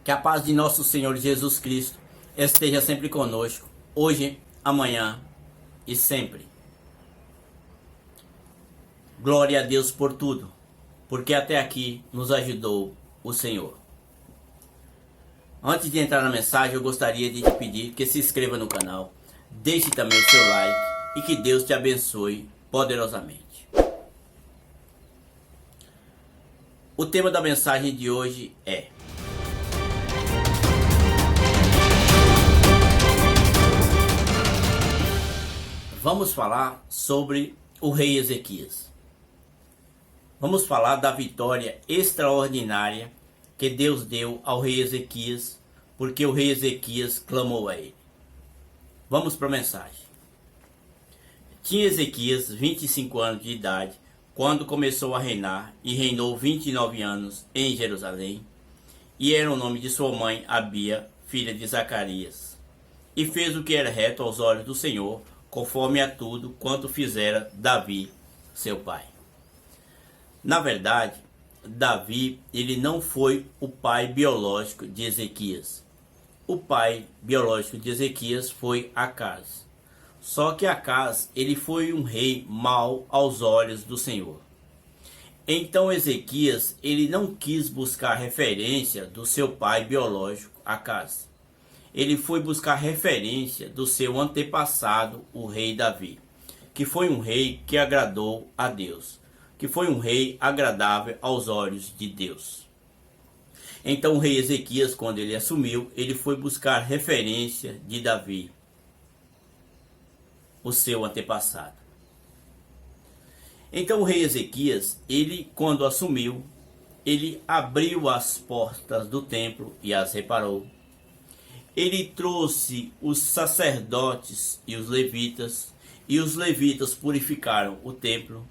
Que a paz de nosso Senhor Jesus Cristo esteja sempre conosco, hoje, amanhã e sempre. Glória a Deus por tudo, porque até aqui nos ajudou o Senhor. Antes de entrar na mensagem, eu gostaria de te pedir que se inscreva no canal, deixe também o seu like e que Deus te abençoe poderosamente. O tema da mensagem de hoje é: vamos falar sobre o rei Ezequias. Vamos falar da vitória extraordinária que Deus deu ao rei Ezequias, porque o rei Ezequias clamou a ele. Vamos para a mensagem. Tinha Ezequias 25 anos de idade quando começou a reinar, e reinou 29 anos em Jerusalém, e era o nome de sua mãe Abia, filha de Zacarias. E fez o que era reto aos olhos do Senhor, conforme a tudo quanto fizera Davi, seu pai. Na verdade, Davi, ele não foi o pai biológico de Ezequias. O pai biológico de Ezequias foi Acaz. Só que Acaz, ele foi um rei mau aos olhos do Senhor. Então Ezequias, ele não quis buscar referência do seu pai biológico, Acaz. Ele foi buscar referência do seu antepassado, o rei Davi, que foi um rei que agradou a Deus, que foi um rei agradável aos olhos de Deus. Então o rei Ezequias, quando ele assumiu, ele foi buscar referência de Davi, o seu antepassado. Então o rei Ezequias, ele quando assumiu, ele abriu as portas do templo e as reparou. Ele trouxe os sacerdotes e os levitas purificaram o templo.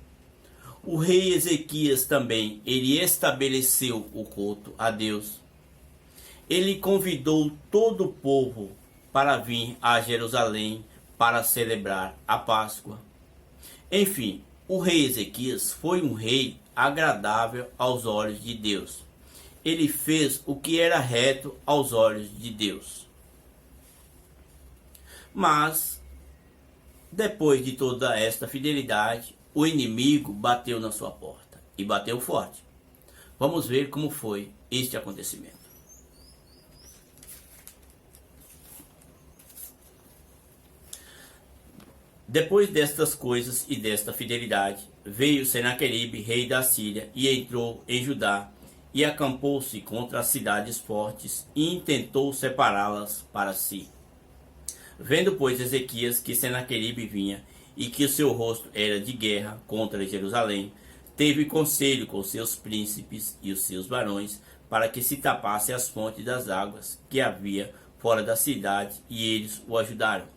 O rei Ezequias também, ele estabeleceu o culto a Deus. Ele convidou todo o povo para vir a Jerusalém para celebrar a Páscoa. Enfim, o rei Ezequias foi um rei agradável aos olhos de Deus. Ele fez o que era reto aos olhos de Deus. Mas, depois de toda esta fidelidade, o inimigo bateu na sua porta, e bateu forte. Vamos ver como foi este acontecimento. Depois destas coisas e desta fidelidade, veio Senaqueribe, rei da Síria, e entrou em Judá, e acampou-se contra as cidades fortes, e intentou separá-las para si. Vendo, pois, Ezequias que Senaqueribe vinha, e que o seu rosto era de guerra contra Jerusalém, teve conselho com seus príncipes e os seus varões, para que se tapasse as fontes das águas que havia fora da cidade, e eles o ajudaram.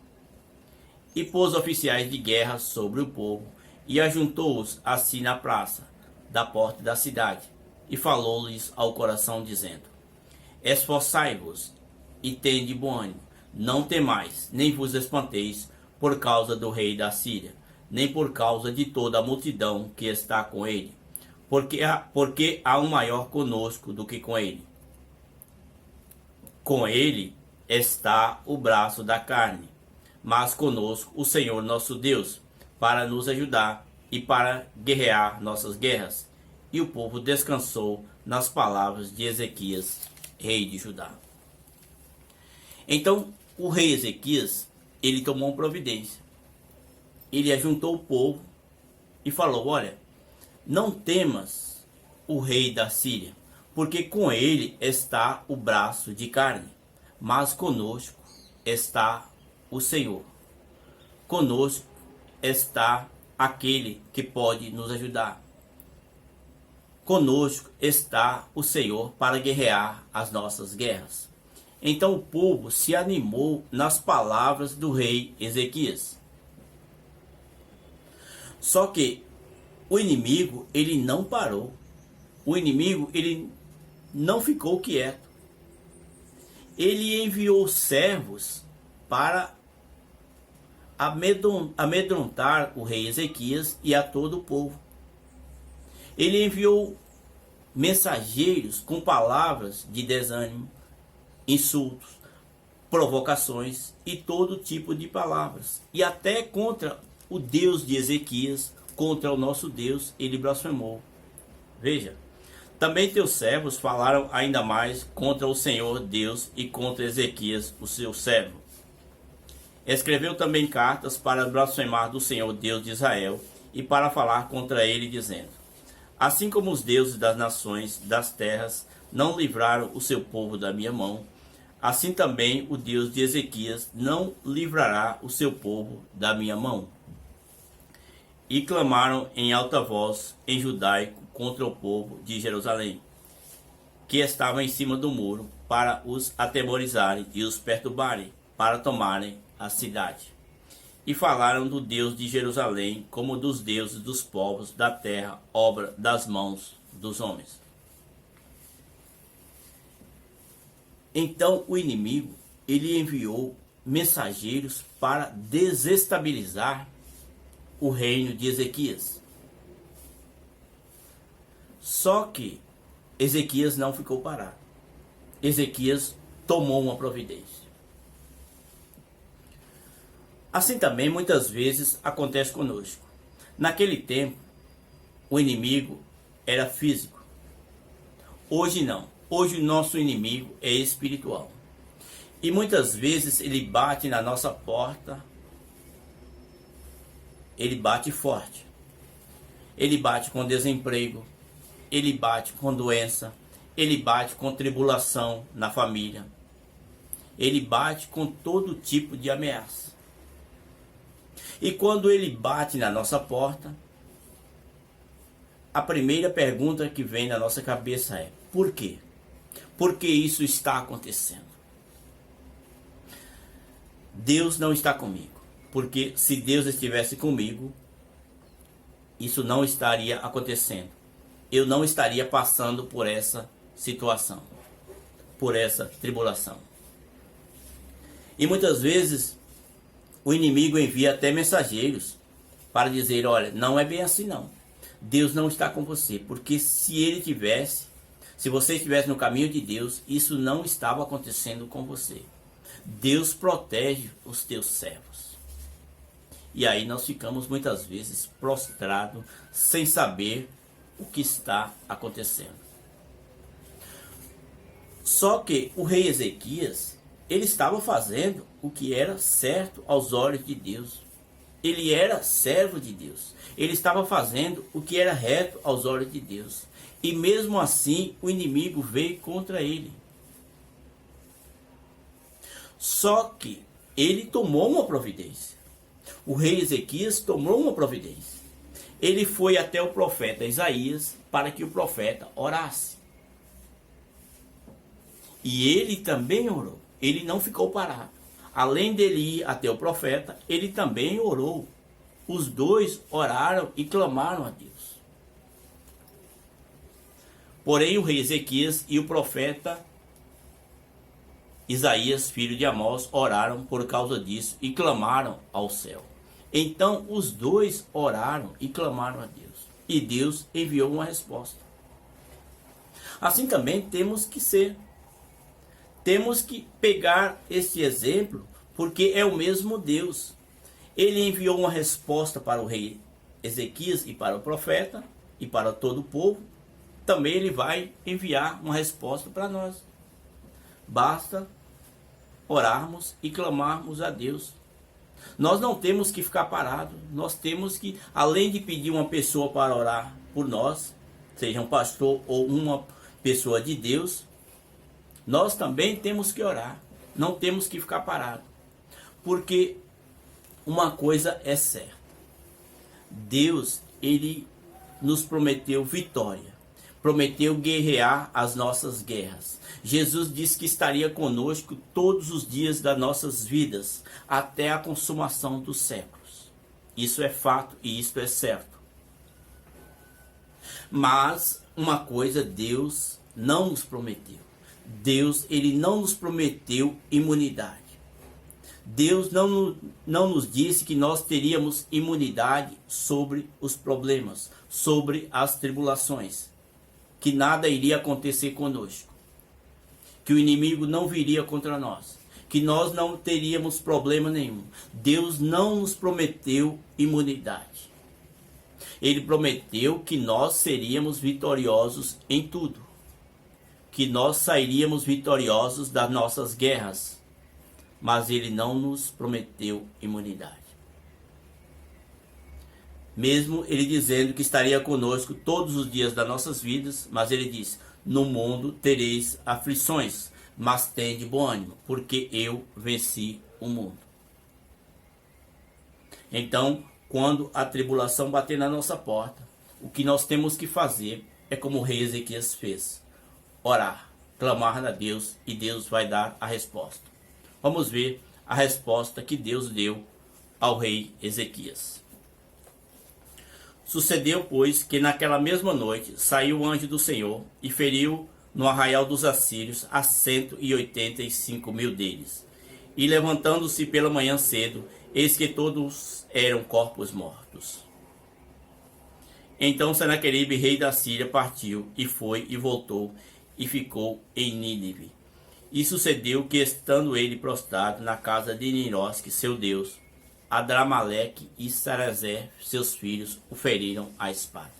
E pôs oficiais de guerra sobre o povo, e ajuntou-os assim na praça, da porta da cidade, e falou-lhes ao coração, dizendo: esforçai-vos, e tende bom ânimo, não temais, nem vos espanteis por causa do rei da Síria, nem por causa de toda a multidão que está com ele, porque há um maior conosco do que com ele. Com ele está o braço da carne, mas conosco o Senhor nosso Deus, para nos ajudar e para guerrear nossas guerras. E o povo descansou nas palavras de Ezequias, rei de Judá. Então o rei Ezequias, ele tomou uma providência. Ele ajuntou o povo e falou: olha, não temas o rei da Síria, porque com ele está o braço de carne, mas conosco está o Senhor. Conosco está aquele que pode nos ajudar. Conosco está o Senhor para guerrear as nossas guerras. Então o povo se animou nas palavras do rei Ezequias. Só que o inimigo, ele não parou. O inimigo, ele não ficou quieto. Ele enviou servos para amedrontar o rei Ezequias e a todo o povo. Ele enviou mensageiros com palavras de desânimo, insultos, provocações e todo tipo de palavras. E até contra o Deus de Ezequias, contra o nosso Deus, ele blasfemou. Veja, também teus servos falaram ainda mais contra o Senhor Deus e contra Ezequias, o seu servo. Escreveu também cartas para blasfemar do Senhor Deus de Israel e para falar contra ele, dizendo: assim como os deuses das nações, das terras, não livraram o seu povo da minha mão, assim também o Deus de Ezequias não livrará o seu povo da minha mão. E clamaram em alta voz em judaico contra o povo de Jerusalém, que estava em cima do muro, para os atemorizarem e os perturbarem, para tomarem a cidade. E falaram do Deus de Jerusalém como dos deuses dos povos da terra, obra das mãos dos homens. Então o inimigo, ele enviou mensageiros para desestabilizar o reino de Ezequias. Só que Ezequias não ficou parado. Ezequias tomou uma providência. Assim também muitas vezes acontece conosco. Naquele tempo, o inimigo era físico. Hoje não. Hoje o nosso inimigo é espiritual. E muitas vezes ele bate na nossa porta. Ele bate forte. Ele bate com desemprego. Ele bate com doença. Ele bate com tribulação na família. Ele bate com todo tipo de ameaça. E quando ele bate na nossa porta, a primeira pergunta que vem na nossa cabeça é: por quê? Por que isso está acontecendo? Deus não está comigo. Porque se Deus estivesse comigo, isso não estaria acontecendo. Eu não estaria passando por essa situação, por essa tribulação. E muitas vezes o inimigo envia até mensageiros para dizer: olha, não é bem assim não. Deus não está com você, porque se você estivesse no caminho de Deus, isso não estava acontecendo com você. Deus protege os teus servos. E aí nós ficamos muitas vezes prostrados, sem saber o que está acontecendo. Só que o rei Ezequias, ele estava fazendo o que era certo aos olhos de Deus. Ele era servo de Deus. Ele estava fazendo o que era reto aos olhos de Deus. E mesmo assim, o inimigo veio contra ele. Só que ele tomou uma providência. O rei Ezequias tomou uma providência. Ele foi até o profeta Isaías para que o profeta orasse. E ele também orou. Ele não ficou parado. Além dele ir até o profeta, ele também orou. Os dois oraram e clamaram a Deus. Porém, o rei Ezequias e o profeta Isaías, filho de Amós, oraram por causa disso e clamaram ao céu. Então, os dois oraram e clamaram a Deus. E Deus enviou uma resposta. Assim também temos que ser. Temos que pegar este exemplo, porque é o mesmo Deus. Ele enviou uma resposta para o rei Ezequias e para o profeta e para todo o povo. Também ele vai enviar uma resposta para nós. Basta orarmos e clamarmos a Deus. Nós não temos que ficar parados. Nós temos que, além de pedir uma pessoa para orar por nós, seja um pastor ou uma pessoa de Deus, nós também temos que orar. Não temos que ficar parados. Porque uma coisa é certa. Deus, ele nos prometeu vitória. Prometeu guerrear as nossas guerras. Jesus disse que estaria conosco todos os dias das nossas vidas, até a consumação dos séculos. Isso é fato e isso é certo. Mas uma coisa Deus não nos prometeu. Deus, ele não nos prometeu imunidade. Deus não nos disse que nós teríamos imunidade sobre os problemas, sobre as tribulações, que nada iria acontecer conosco. que o inimigo não viria contra nós, que nós não teríamos problema nenhum. Deus não nos prometeu imunidade. Ele prometeu que nós seríamos vitoriosos em tudo, que nós sairíamos vitoriosos das nossas guerras, mas ele não nos prometeu imunidade. Mesmo ele dizendo que estaria conosco todos os dias das nossas vidas, mas ele diz: no mundo tereis aflições, mas tende bom ânimo, porque eu venci o mundo. Então, quando a tribulação bater na nossa porta, o que nós temos que fazer é como o rei Ezequias fez: orar, clamar a Deus, e Deus vai dar a resposta. Vamos ver a resposta que Deus deu ao rei Ezequias. Sucedeu, pois, que naquela mesma noite saiu o anjo do Senhor e feriu no arraial dos assírios a 185.000 deles. E levantando-se pela manhã cedo, eis que todos eram corpos mortos. Então Senaqueribe, rei da Síria, partiu, e foi e voltou, e ficou em Nínive. E sucedeu que, estando ele prostrado na casa de Niroque, seu Deus, Adramaleque e Sarezer, seus filhos, o feriram à espada.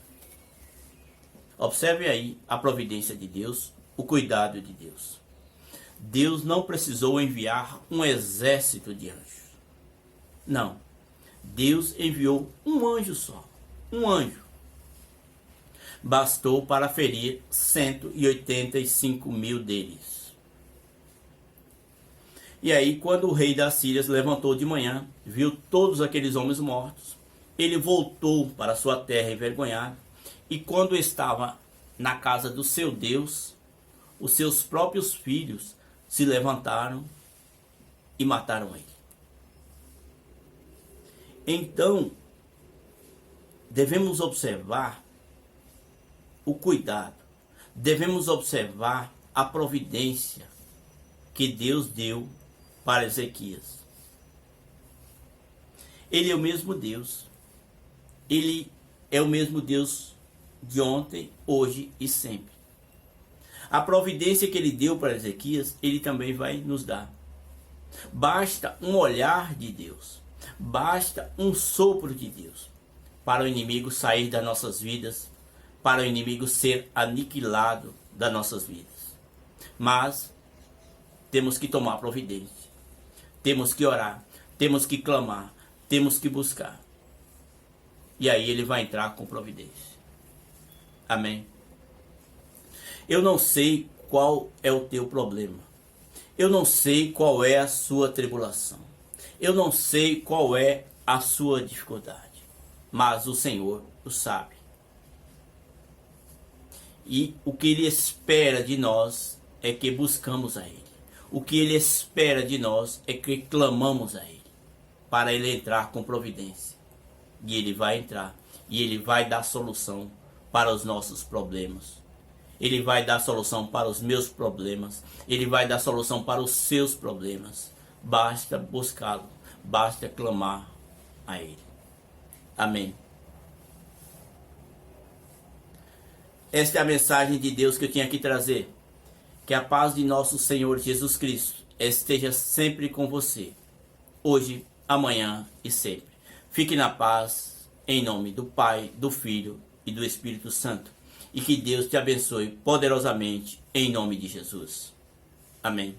Observe aí a providência de Deus, o cuidado de Deus. Deus não precisou enviar um exército de anjos. Não. Deus enviou um anjo só. Um anjo. Bastou para ferir 185.000 deles. E aí, quando o rei da Síria levantou de manhã, viu todos aqueles homens mortos, ele voltou para sua terra envergonhado, e quando estava na casa do seu Deus, os seus próprios filhos se levantaram e mataram ele. Então, devemos observar o cuidado, devemos observar a providência que Deus deu para Ezequias. Ele é o mesmo Deus. Ele é o mesmo Deus de ontem, hoje e sempre. A providência que ele deu para Ezequias, ele também vai nos dar. Basta um olhar de Deus. Basta um sopro de Deus para o inimigo sair das nossas vidas, para o inimigo ser aniquilado das nossas vidas. Mas temos que tomar providência. Temos que orar, temos que clamar, temos que buscar. E aí ele vai entrar com providência. Amém? Eu não sei qual é o teu problema. Eu não sei qual é a sua tribulação. Eu não sei qual é a sua dificuldade. Mas o Senhor o sabe. E o que Ele espera de nós é que buscamos a Ele. O que Ele espera de nós é que clamamos a Ele, para Ele entrar com providência. E Ele vai entrar, e Ele vai dar solução para os nossos problemas. Ele vai dar solução para os meus problemas. Ele vai dar solução para os seus problemas. Basta buscá-lo, basta clamar a Ele. Amém. Esta é a mensagem de Deus que eu tinha que trazer. Que a paz de nosso Senhor Jesus Cristo esteja sempre com você, hoje, amanhã e sempre. Fique na paz, em nome do Pai, do Filho e do Espírito Santo. E que Deus te abençoe poderosamente, em nome de Jesus. Amém.